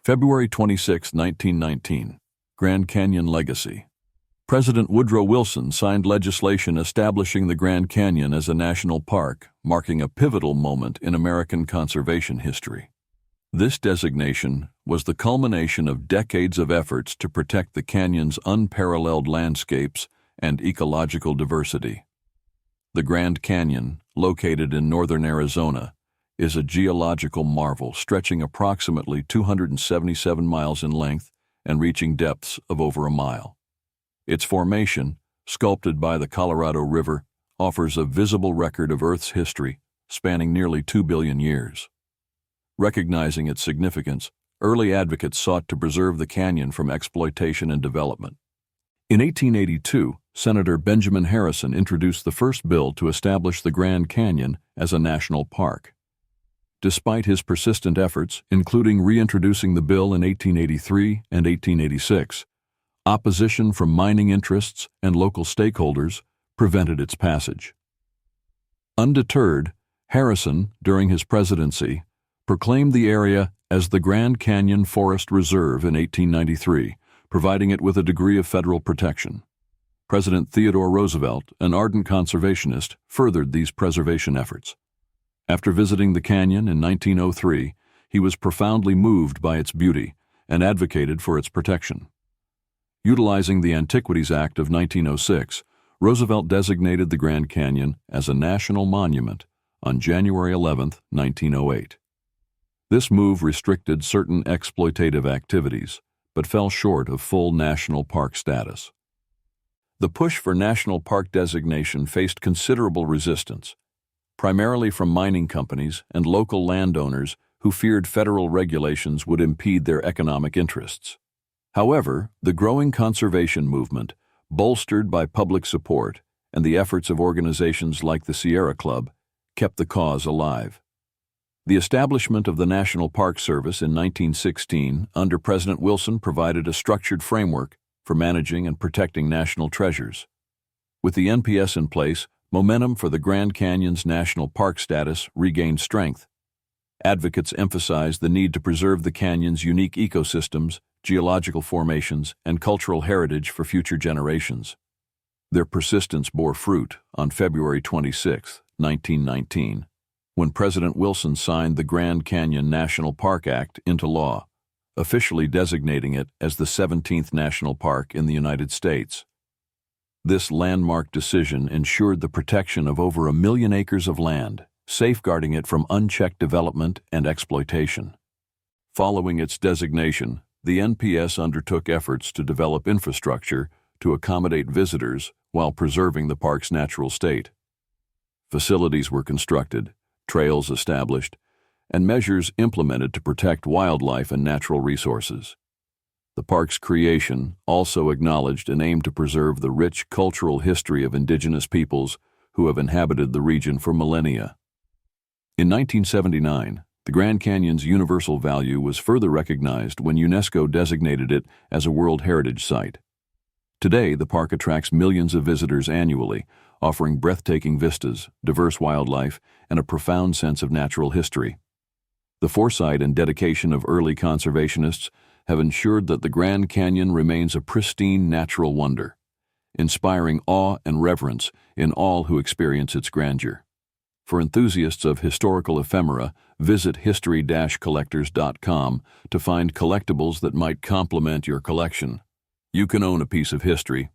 February 26, 1919. Grand Canyon Legacy. President Woodrow Wilson signed legislation establishing the Grand Canyon as a national park, marking a pivotal moment in American conservation history. This designation was the culmination of decades of efforts to protect the canyon's unparalleled landscapes and ecological diversity. The Grand Canyon, located in northern Arizona, is a geological marvel stretching approximately 277 miles in length and reaching depths of over a mile. Its formation, sculpted by the Colorado River, offers a visible record of Earth's history spanning nearly 2 billion years. Recognizing its significance, early advocates sought to preserve the canyon from exploitation and development. In 1882, Senator Benjamin Harrison introduced the first bill to establish the Grand Canyon as a national park. Despite his persistent efforts, including reintroducing the bill in 1883 and 1886, opposition from mining interests and local stakeholders prevented its passage. Undeterred, Harrison, during his presidency, proclaimed the area as the Grand Canyon Forest Reserve in 1893, providing it with a degree of federal protection. President Theodore Roosevelt, an ardent conservationist, furthered these preservation efforts. After visiting the canyon in 1903, he was profoundly moved by its beauty and advocated for its protection. Utilizing the Antiquities Act of 1906, Roosevelt designated the Grand Canyon as a national monument on January 11, 1908. This move restricted certain exploitative activities, but fell short of full national park status. The push for national park designation faced considerable resistance, primarily from mining companies and local landowners who feared federal regulations would impede their economic interests. However, the growing conservation movement, bolstered by public support and the efforts of organizations like the Sierra Club, kept the cause alive. The establishment of the National Park Service in 1916 under President Wilson provided a structured framework for managing and protecting national treasures. With the NPS in place, momentum for the Grand Canyon's national park status regained strength. Advocates emphasized the need to preserve the canyon's unique ecosystems, geological formations, and cultural heritage for future generations. Their persistence bore fruit on February 26, 1919, when President Wilson signed the Grand Canyon National Park Act into law, officially designating it as the 17th national park in the United States. This landmark decision ensured the protection of over 1 million acres of land, safeguarding it from unchecked development and exploitation. Following its designation, the NPS undertook efforts to develop infrastructure to accommodate visitors while preserving the park's natural state. Facilities were constructed, trails established, and measures implemented to protect wildlife and natural resources. The park's creation also acknowledged and aimed to preserve the rich cultural history of indigenous peoples who have inhabited the region for millennia. In 1979, the Grand Canyon's universal value was further recognized when UNESCO designated it as a World Heritage Site. Today, the park attracts millions of visitors annually, offering breathtaking vistas, diverse wildlife, and a profound sense of natural history. The foresight and dedication of early conservationists have ensured that the Grand Canyon remains a pristine natural wonder, inspiring awe and reverence in all who experience its grandeur. For enthusiasts of historical ephemera, visit history-collectors.com to find collectibles that might complement your collection. You can own a piece of history,